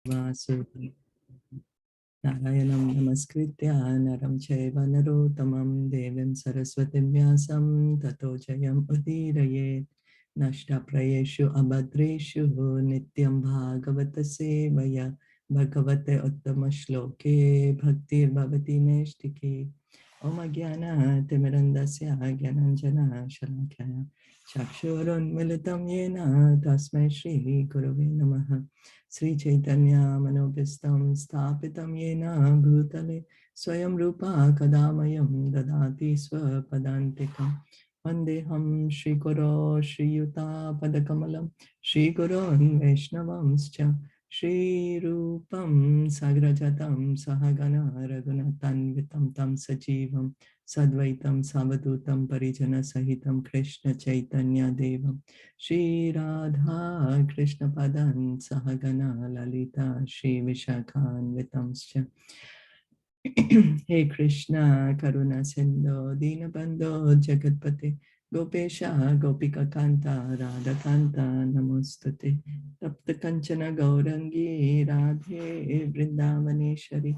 Vasudev Narayanam Namaskritya Naram Chaiva Narottamam Devim Saraswatim Vyasam Tato Jayam Udirayet Nashta Prayeshu Abhadreshu Nityam Bhagavata Sevaya Bhagavate Uttama Shloke Bhaktir Bhavati Neshtike Om Jnana Timirandasya Jnananjana Shalakaya Chakshurun Militam Yena Tasmai Shri Gurave Namaha Sri Caitanya Manobhistam Sthapitam Yena Bhutale Swayam Rupa Kadamayam Dadati Swapadantikam Vandeham Shri Guru Shri Yuta Padakamalam Shri Gurun Vaishnavamscha Shri Rupam Sagrajatam Sahagana Raghunathanvitam Tam Sajivam Sadvaitam Savadutam Parijana Sahitam Krishna Chaitanya Devam Shri Radha Krishna Padan Sahagana Lalita Shri Vishakhan Vitamscha Hey Krishna Karuna Sindhu Dinabandho Jagatpate Gopesha Gopika Kanta Radha Kanta Namostate Tapta Kanchana Gaurangi Radhe Vrindavaneshwari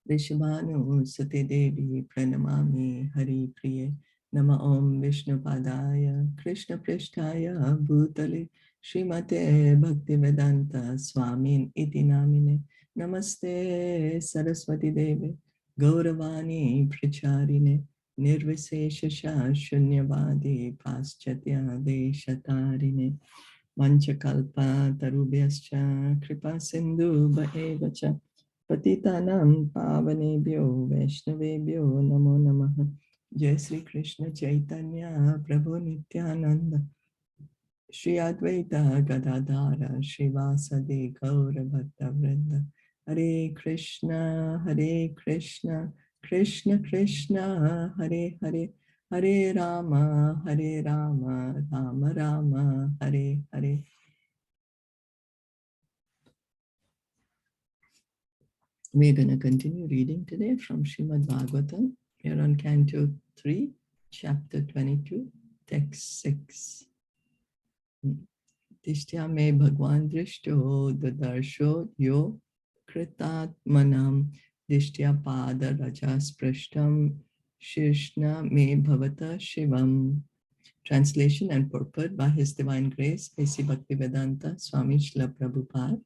Vishvanu Sati Devi Pranamami Hari Priye Nama Om Vishnu Padaya Krishna Prishtaya Bhutale Srimate Bhaktivedanta Swamin Iti Namine Namaste Saraswati Devi Gauravani Pracharine Nirvisesha Shunyavadi Paschatya Deshatarine Manchakalpa Tarubhyascha Kripa Sindhu Bhaevacha Patitanam Pavanebhyo Vaishnavebhyo Namo Namaha Jai Sri Krishna Chaitanya Prabhu Nityananda Shri Advaita Gadadhara Srivasadi Gaura Bhatta Vrinda Hare Krishna Krishna Krishna Hare Hare Hare Rama Rama Rama Hare Hare. We're going to continue reading today from Srimad Bhagavatam. We're on Canto 3, Chapter 22, Text 6. Tishtya me Bhagwan Drishto Dadarsho Yo Kritatmanam Dishtya Pada Rajas Prishtam Shishna me Bhavata Shivam. Translation and purport by His Divine Grace, A.C. Bhaktivedanta Swami Shilpa Prabhupada.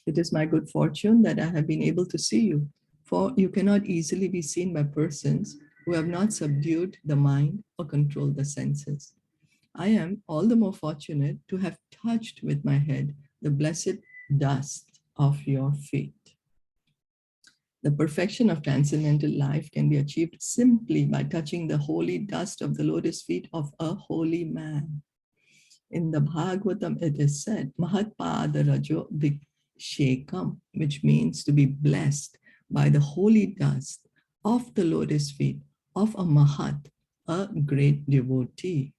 It is my good fortune that I have been able to see you, for you cannot easily be seen by persons who have not subdued the mind or controlled the senses. I am all the more fortunate to have touched with my head the blessed dust of your feet. The perfection of transcendental life can be achieved simply by touching the holy dust of the lotus feet of a holy man. In the Bhagavatam, it is said, Mahatpada Rajo Shekam, which means to be blessed by the holy dust of the lotus feet of a Mahat, a great devotee.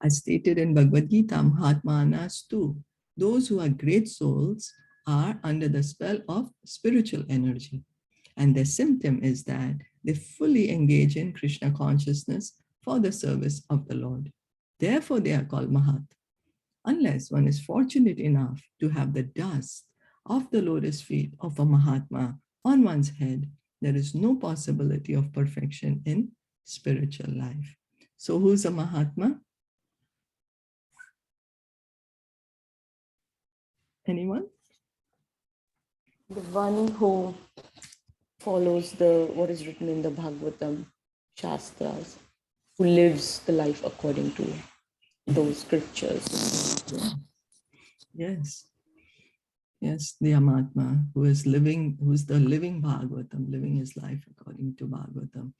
As stated in Bhagavad Gita, Mahatmanas too, those who are great souls are under the spell of spiritual energy. And their symptom is that they fully engage in Krishna consciousness for the service of the Lord. Therefore, they are called Mahat. Unless one is fortunate enough to have the dust of the lotus feet of a Mahatma on one's head, there is no possibility of perfection in spiritual life. So who's a Mahatma? Anyone? The one who follows what is written in the Bhagavatam Shastras, who lives the life according to those scriptures. Yes. Yes, the Amatma, who is living, who's the living Bhagavatam, living his life according to Bhagavatam.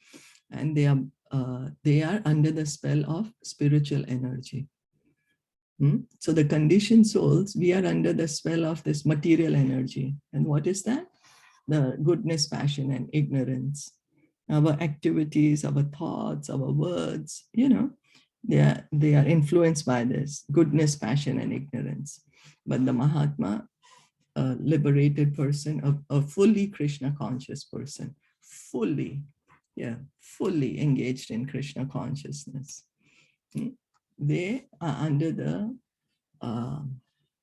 And they are under the spell of spiritual energy. So the conditioned souls, we are under the spell of this material energy. And what is that? The goodness, passion, and ignorance. Our activities, our thoughts, our words, they are influenced by this goodness, passion, and ignorance. But the Mahatma, a liberated person, a fully Krishna conscious person, fully engaged in Krishna consciousness. They are under the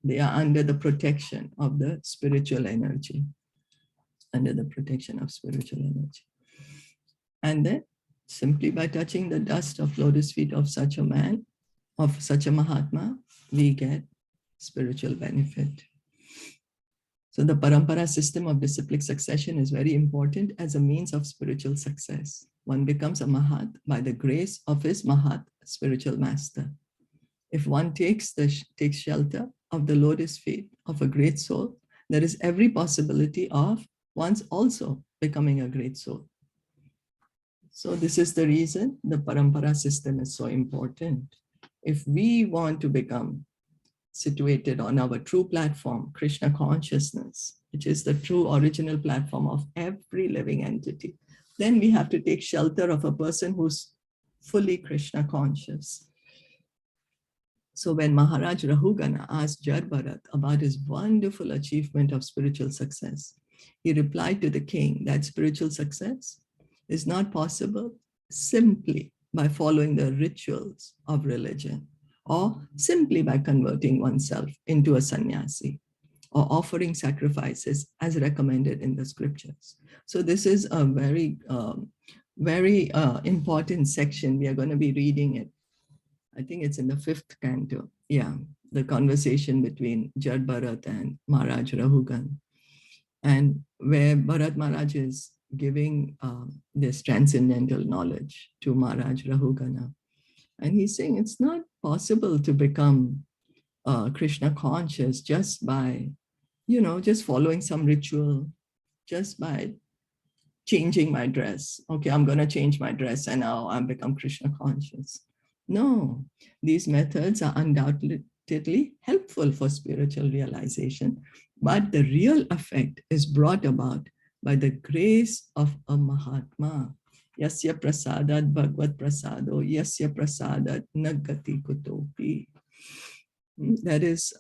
They are under the protection of the spiritual energy, under the protection of spiritual energy. And then simply by touching the dust of lotus feet of such a man, of such a Mahatma, we get spiritual benefit. So the parampara system of disciplic succession is very important as a means of spiritual success. One becomes a Mahat by the grace of his Mahat, spiritual master. If one takes shelter of the lotus feet of a great soul, there is every possibility of one's also becoming a great soul. So this is the reason the parampara system is so important. If we want to become situated on our true platform, Krishna consciousness, which is the true original platform of every living entity, then we have to take shelter of a person who's fully Krishna conscious. So when Maharaj Rahugana asked Jarbharat about his wonderful achievement of spiritual success, he replied to the king that spiritual success is not possible simply by following the rituals of religion, or simply by converting oneself into a sannyasi, or offering sacrifices as recommended in the scriptures. So this is a very, very important section. We are going to be reading it. I think it's in the 5th canto. Yeah, the conversation between Jad Bharat and Maharaj Rahugan, and where Bharat Maharaj is giving this transcendental knowledge to Maharaj Rahugana. And he's saying it's not possible to become Krishna conscious just by, just following some ritual, just by changing my dress. Okay, I'm going to change my dress and now I've become Krishna conscious. No, these methods are undoubtedly helpful for spiritual realization, but the real effect is brought about by the grace of a Mahatma. Yasya prasadat bhagavad prasado, yasya prasadat nagati kutopi. That is,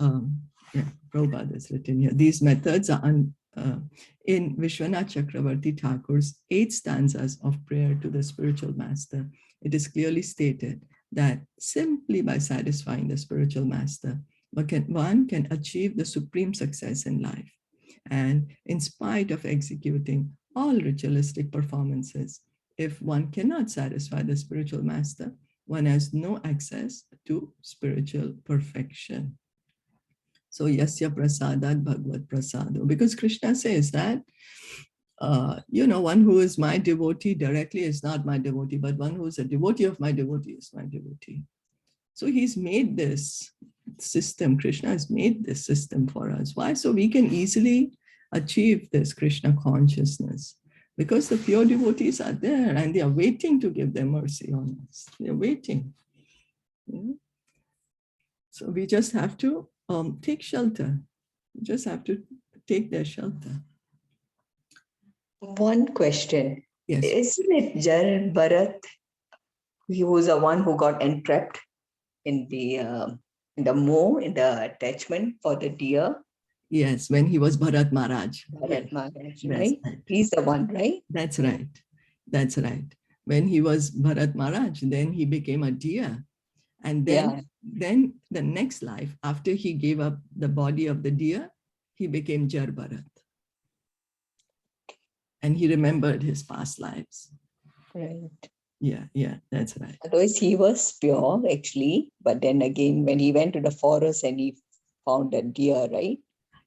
Prabhupada is written here. These methods are in Vishwanath Chakravarti Thakur's 8 stanzas of prayer to the spiritual master. It is clearly stated that simply by satisfying the spiritual master, one can achieve the supreme success in life. And in spite of executing all ritualistic performances, if one cannot satisfy the spiritual master, one has no access to spiritual perfection. So yasya prasadat bhagavad prasado, because Krishna says that, one who is my devotee directly is not my devotee, but one who is a devotee of my devotee is my devotee. So he's made this system, Krishna has made this system for us. Why? So we can easily achieve this Krishna consciousness, because the pure devotees are there and they are waiting to give their mercy on us. They're waiting. Yeah? So we just have to take shelter. We just have to take their shelter. One question. Yes. Isn't it Jar Bharat? He was the one who got entrapped in the moh, in the attachment for the deer. Yes, when he was Bharat Maharaj. Bharat Maharaj, That's right? He's the one, right? That's right. That's right. When he was Bharat Maharaj, then he became a deer. And then the next life, after he gave up the body of the deer, he became Jar Bharat. And he remembered his past lives. Right. Yeah, that's right. Otherwise, he was pure, actually. But then again, when he went to the forest and he found a deer, right?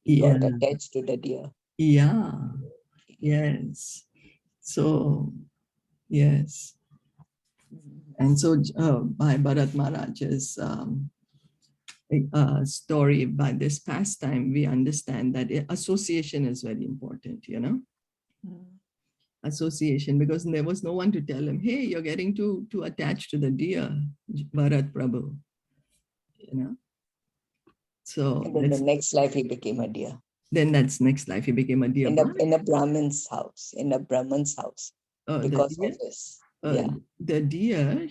He got attached to the deer. Yeah, yes. So, yes. And so by Bharat Maharaj's story, by this pastime, we understand that association is very important, Association, because there was no one to tell him, hey, you're getting too attached to the deer, Bharat Prabhu, So and then the next life he became a deer. Then that's next life he became a deer. In a Brahmin's house, because of this. The deer,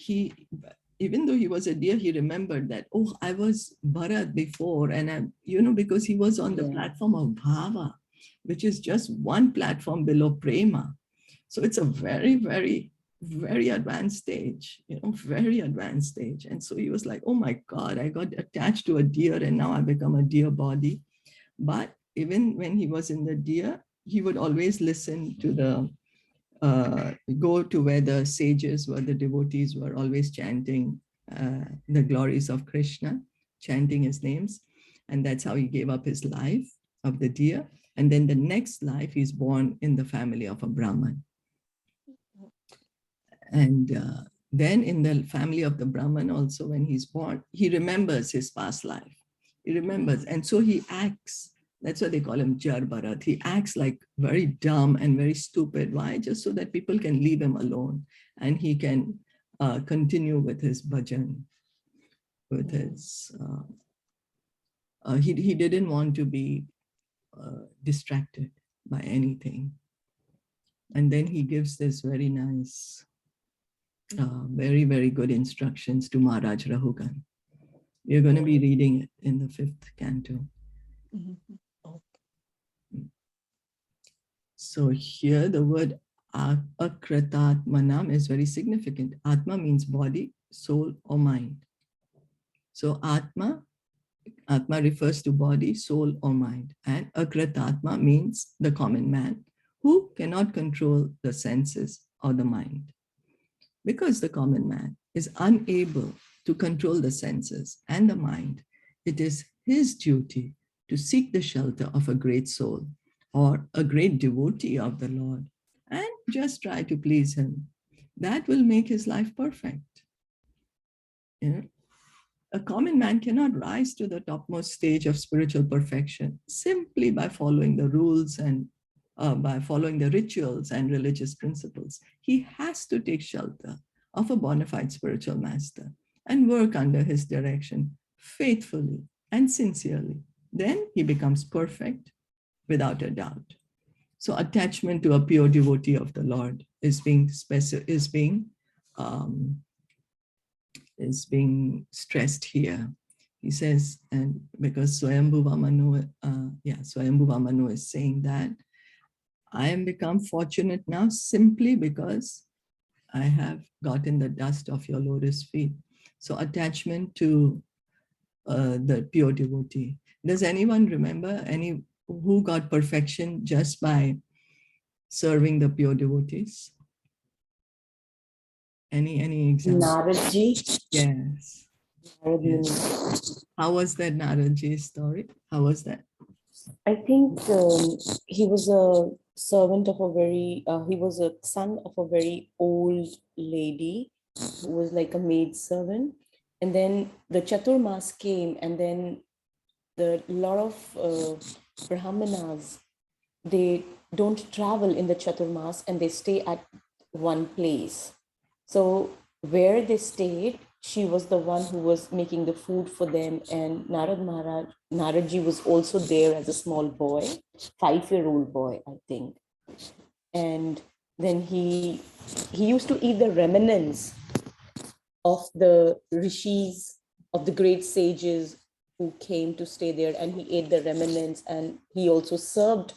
even though he was a deer, he remembered that, I was Bharat before, and because he was on the platform of Bhava, which is just one platform below Prema. So it's a very, very, very advanced stage, very advanced stage. And so he was like, oh my God, I got attached to a deer and now I become a deer body. But even when he was in the deer, he would always listen to go to where the sages were, the devotees were always chanting the glories of Krishna, chanting his names. And that's how he gave up his life of the deer. And then the next life, he's born in the family of a Brahmin. And then in the family of the Brahmin also, when he's born, he remembers his past life. He remembers. And so he acts. That's why they call him Jar Bharat. He acts like very dumb and very stupid. Why? Just so that people can leave him alone and he can continue with his bhajan, with his, he didn't want to be distracted by anything. And then he gives this very nice, very, very good instructions to Maharaj Rahugan. We're going to be reading it in the 5th canto. So here the word akratatmanam is very significant. Atma means body, soul, or mind. So Atma refers to body, soul, or mind. And akratatma means the common man who cannot control the senses or the mind. Because the common man is unable to control the senses and the mind, it is his duty to seek the shelter of a great soul or a great devotee of the Lord and just try to please him. That will make his life perfect. A common man cannot rise to the topmost stage of spiritual perfection simply by following the rules and by following the rituals and religious principles. He has to take shelter of a bona fide spiritual master and work under his direction faithfully and sincerely. Then he becomes perfect without a doubt. So attachment to a pure devotee of the Lord is being stressed here. He says, and because Swayambhuva Manu is saying that I am become fortunate now simply because I have gotten the dust of your lotus feet. So attachment to the pure devotee. Does anyone remember who got perfection just by serving the pure devotees? Any example? Naradji. Yes. Yes. How was that Naradji's story? How was that? I think he was a servant of he was a son of a very old lady who was like a maid servant. And then the Chaturmas came, and then the lot of Brahmanas, they don't travel in the Chaturmas and they stay at one place. So where they stayed, she was the one who was making the food for them. And Naradji was also there as a small boy, 5-year-old boy, I think. And then he used to eat the remnants of the rishis, of the great sages who came to stay there, and he ate the remnants, and he also served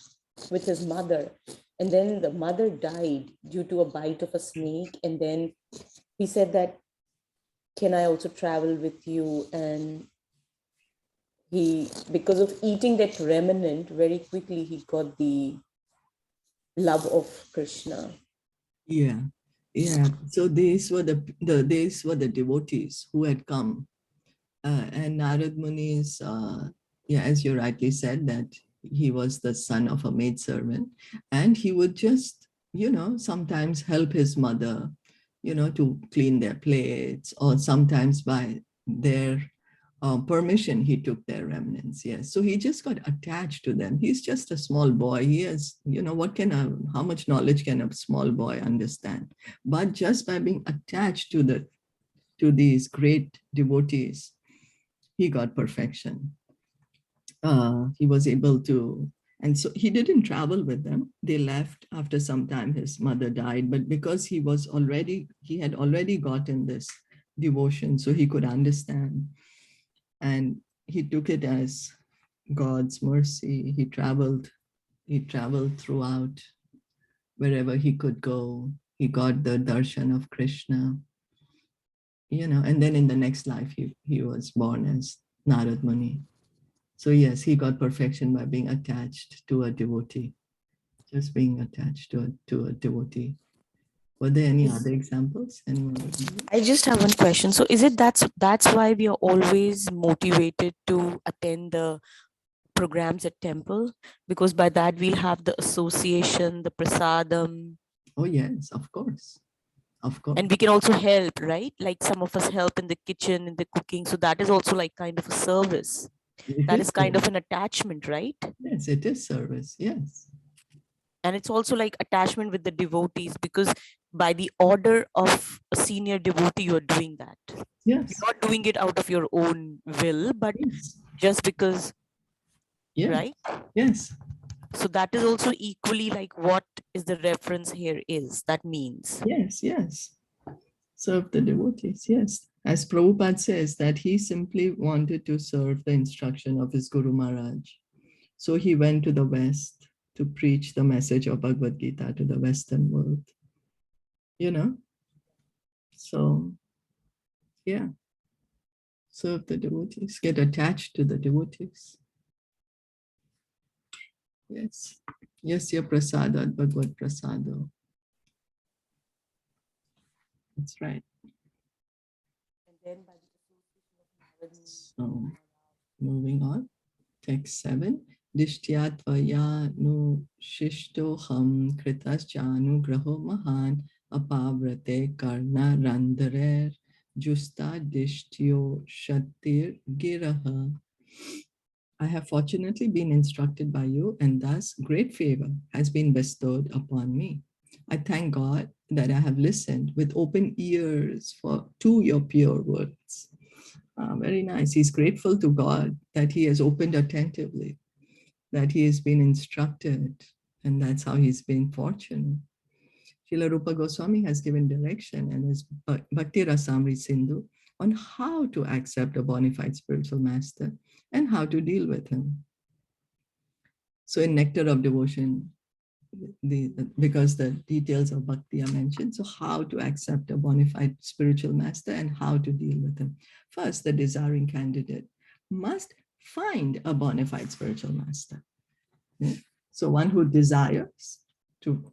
with his mother. And then the mother died due to a bite of a snake. And then he said that, can I also travel with you? And he, because of eating that remnant, very quickly he got the love of Krishna. Yeah. So these were the devotees who had come. And Narad Muni is, as you rightly said, that he was the son of a maidservant, and he would just, sometimes help his mother, to clean their plates, or sometimes by their permission, he took their remnants. Yes. So he just got attached to them. He's just a small boy. He has, how much knowledge can a small boy understand? But just by being attached to these great devotees, he got perfection. He was able to, and so he didn't travel with them. They left after some time. His mother died, but because he had already gotten this devotion, so he could understand. And he took it as God's mercy. He traveled throughout wherever he could go. He got the darshan of Krishna, and then in the next life, he was born as Narad Muni. So yes, he got perfection by being attached to a devotee, just being attached to a devotee. Were there any other examples? I just have one question. So is it that's why we are always motivated to attend the programs at temple? Because by that we'll have the association, the prasadam. Oh yes, of course. Of course. And we can also help, right? Like some of us help in the kitchen, in the cooking. So that is also like kind of a service. That is kind of an attachment, right? Yes, it is service. Yes. And it's also like attachment with the devotees, because by the order of a senior devotee, you are doing that. Yes. You're not doing it out of your own will, but Yes. just because, Yes. right? Yes. So that is also equally like what is the reference here is. That means. Yes, yes. Serve the devotees, yes. As Prabhupada says, that he simply wanted to serve the instruction of his Guru Maharaj. So he went to the West to preach the message of Bhagavad Gita to the Western world. So, yeah. Serve the devotees, get attached to the devotees. Yes. Yasya prasada Bhagavad prasado. That's right. So, moving on. Text 7. Dishtyātvaya nu shishtoham kritasjanu graho mahan apavrate karna randarer justa dishtyo shatir giraha. I have fortunately been instructed by you, and thus great favor has been bestowed upon me. I thank God that I have listened with open ears to your pure words. Very nice. He's grateful to God that he has opened attentively, that he has been instructed, and that's how he's been fortunate. Srila Rupa Goswami has given direction in his Bhakti Rasamrita Sindhu on how to accept a bona fide spiritual master and how to deal with him. So in Nectar of Devotion, because the details of bhakti are mentioned, so how to accept a bona fide spiritual master and how to deal with him. First, the desiring candidate must find a bona fide spiritual master. So one who desires to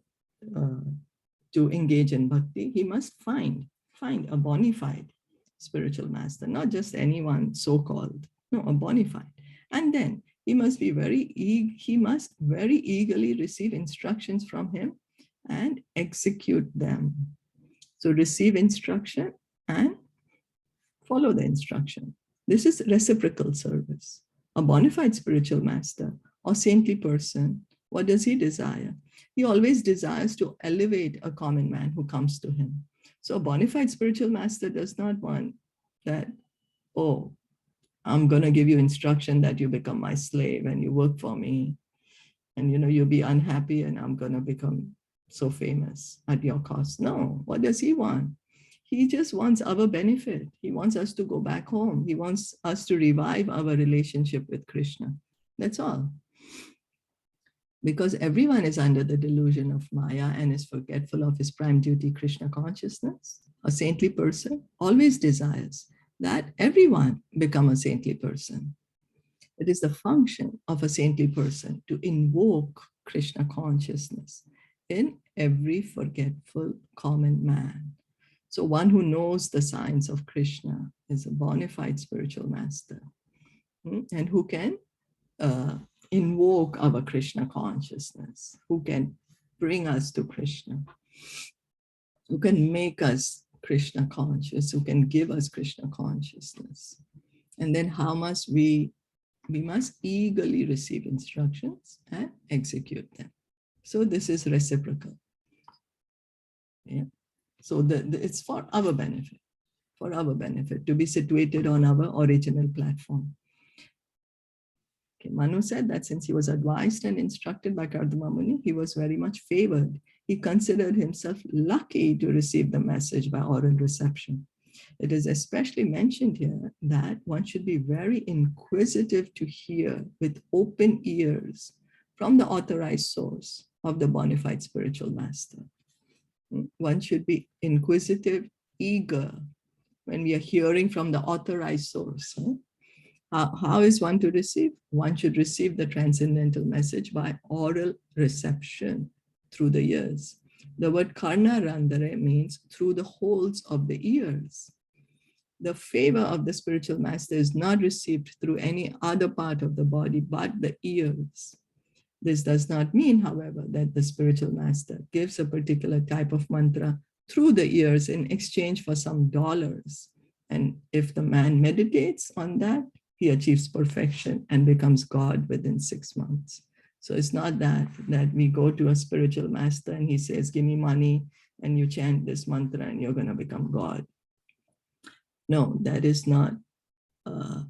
engage in bhakti, he must find a bona fide spiritual master, not just anyone so-called, no, a bona fide. And then he must very eagerly receive instructions from him and execute them. So receive instruction and follow the instruction. This is reciprocal service. A bona fide spiritual master or saintly person, what does he desire? He always desires to elevate a common man who comes to him. So a bona fide spiritual master does not want that, oh, I'm going to give you instruction that you become my slave and you work for me, and you'll be unhappy and I'm going to become so famous at your cost. No, what does he want? He just wants our benefit. He wants us to go back home. He wants us to revive our relationship with Krishna. That's all. Because everyone is under the delusion of Maya and is forgetful of his prime duty, Krishna consciousness. A saintly person always desires that everyone become a saintly person. It is the function of a saintly person to invoke Krishna consciousness in every forgetful common man. So one who knows the science of Krishna is a bona fide spiritual master, and who can invoke our Krishna consciousness, who can bring us to Krishna, who can make us Krishna conscious, who can give us Krishna consciousness. And then how must we must eagerly receive instructions and execute them. So this is reciprocal. Yeah. So it's for our benefit, to be situated on our original platform. Okay, Manu said that since he was advised and instructed by Kardama Muni, he was very much favored. He considered himself lucky to receive the message by oral reception. It is especially mentioned here that one should be very inquisitive to hear with open ears from the authorized source of the bona fide spiritual master. One should be inquisitive, eager when we are hearing from the authorized source. How is one to receive? One should receive the transcendental message by oral reception through the ears. The word karna randare means through the holes of the ears. The favor of the spiritual master is not received through any other part of the body but the ears. This does not mean, however, that the spiritual master gives a particular type of mantra through the ears in exchange for some dollars. And if the man meditates on that, he achieves perfection and becomes God within 6 months. So it's not that we go to a spiritual master and he says, give me money and you chant this mantra and you're going to become God. No, that is not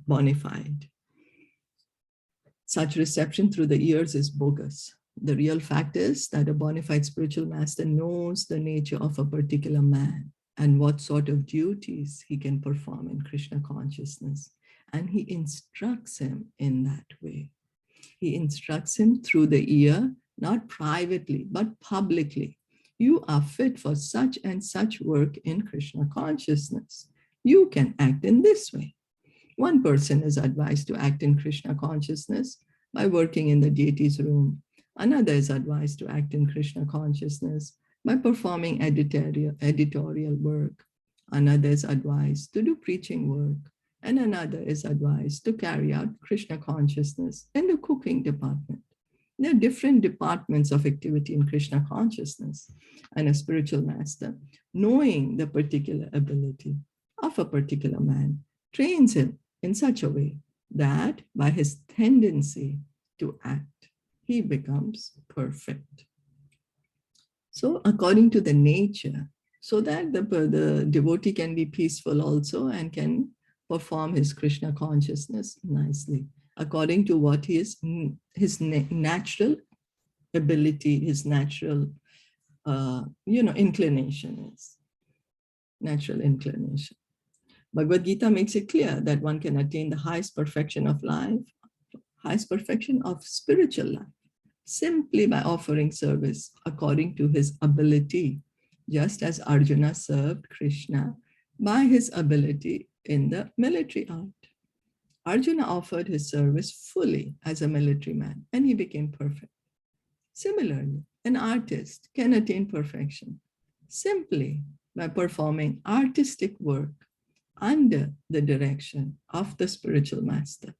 bona fide. Such reception through the ears is bogus. The real fact is that a bona fide spiritual master knows the nature of a particular man and what sort of duties he can perform in Krishna consciousness. And he instructs him in that way. He instructs him through the ear, not privately, but publicly. You are fit for such and such work in Krishna consciousness. You can act in this way. One person is advised to act in Krishna consciousness by working in the deity's room. Another is advised to act in Krishna consciousness by performing editorial work. Another is advised to do preaching work. And another is advised to carry out Krishna consciousness in the cooking department. There are different departments of activity in Krishna consciousness, and a spiritual master, knowing the particular ability of a particular man, trains him in such a way that by his tendency to act, he becomes perfect. So according to the nature, so that the devotee can be peaceful also and can perform his Krishna consciousness nicely, according to what his natural ability, his natural, inclination is. Natural inclination. Bhagavad Gita makes it clear that one can attain the highest perfection of life, highest perfection of spiritual life, simply by offering service according to his ability, just as Arjuna served Krishna by his ability in the military art. Arjuna offered his service fully as a military man, and he became perfect. Similarly, an artist can attain perfection simply by performing artistic work under the direction of the spiritual master.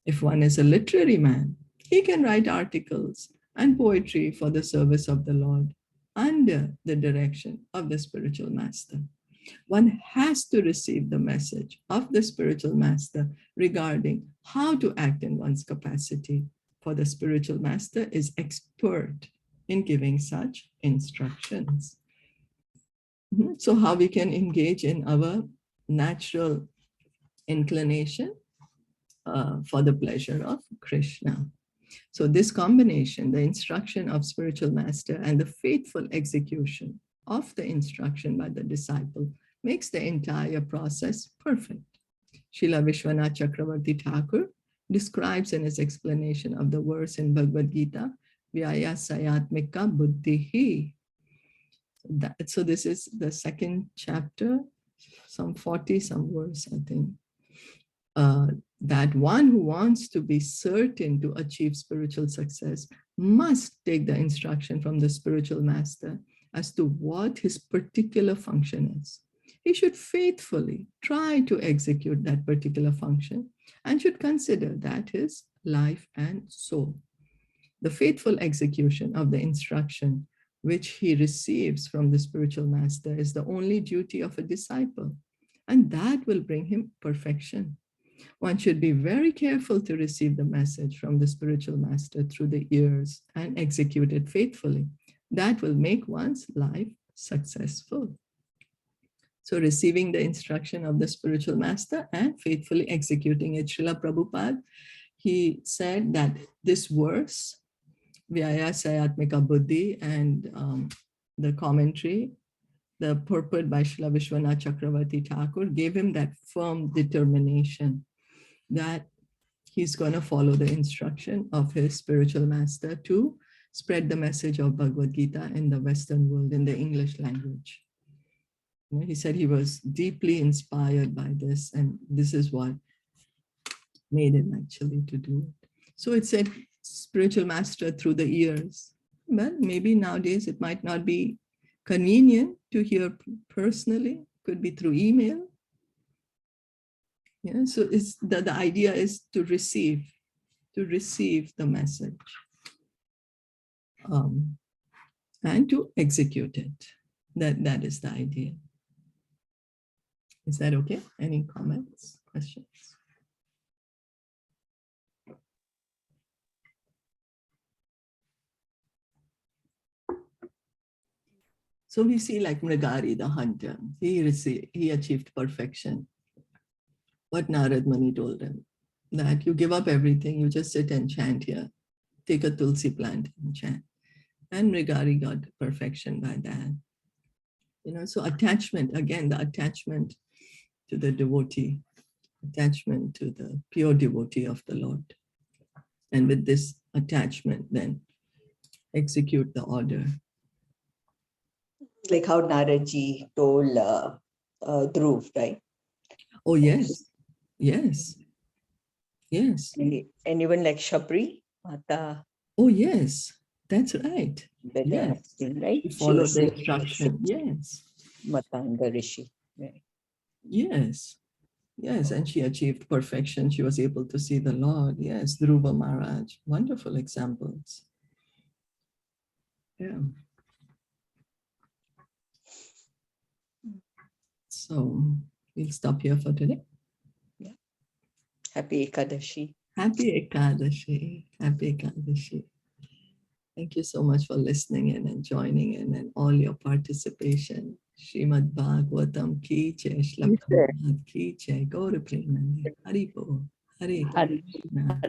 If one is a literary man, he can write articles and poetry for the service of the Lord under the direction of the spiritual master. One has to receive the message of the spiritual master regarding how to act in one's capacity, for the spiritual master is expert in giving such instructions. So how we can engage in our natural inclination for the pleasure of Krishna. So this combination, the instruction of spiritual master and the faithful execution of the instruction by the disciple, makes the entire process perfect. Srila Vishwanath Chakravarti Thakur describes in his explanation of the verse in Bhagavad Gita, Vyaya Sayatmika Buddhihi. So this is the second chapter, some 40 some verse, I think. That one who wants to be certain to achieve spiritual success must take the instruction from the spiritual master as to what his particular function is. He should faithfully try to execute that particular function and should consider that his life and soul. The faithful execution of the instruction which he receives from the spiritual master is the only duty of a disciple, and that will bring him perfection. One should be very careful to receive the message from the spiritual master through the ears and execute it faithfully. That will make one's life successful. So receiving the instruction of the spiritual master and faithfully executing it. Srila Prabhupada, he said that this verse, Vyaya Sayatmika Buddhi, and the commentary, the purport by Srila Vishwanath Chakravarti Thakur, gave him that firm determination that he's going to follow the instruction of his spiritual master to spread the message of Bhagavad Gita in the Western world in the English language. He said he was deeply inspired by this, and this is what made him actually to do it. So it said spiritual master through the ears. Well, maybe nowadays it might not be convenient to hear personally, could be through email. Yeah, so it's the idea is to receive the message and to execute it. That is the idea. Is that okay? Any comments, questions? So we see like Mrigari, the hunter, he achieved perfection. What Narad Muni told him, that you give up everything, you just sit and chant here. Take a tulsi plant and chant. And Mrigari got perfection by that. So attachment, again, the attachment to the devotee, attachment to the pure devotee of the Lord. And with this attachment, then execute the order. Like how Naraji told Dhruv, right? Oh, yes. Yes. Yes. And even like Shabri, Mata. Oh, yes. That's right. Yes. Right? She followed the instruction. Yes. Mata and the Rishi. Right. Yes. Yes. And she achieved perfection. She was able to see the Lord. Yes. Dhruva Maharaj. Wonderful examples. Yeah. So we'll stop here for today. Yeah. Happy Ekadashi. Happy Ekadashi. Happy Ekadashi. Thank you so much for listening in and joining in and all your participation. Srimad Bhagavatam ki jai, Shlaka ki jai, Gaura Premanandi, Hari Bo, Hare Krishna.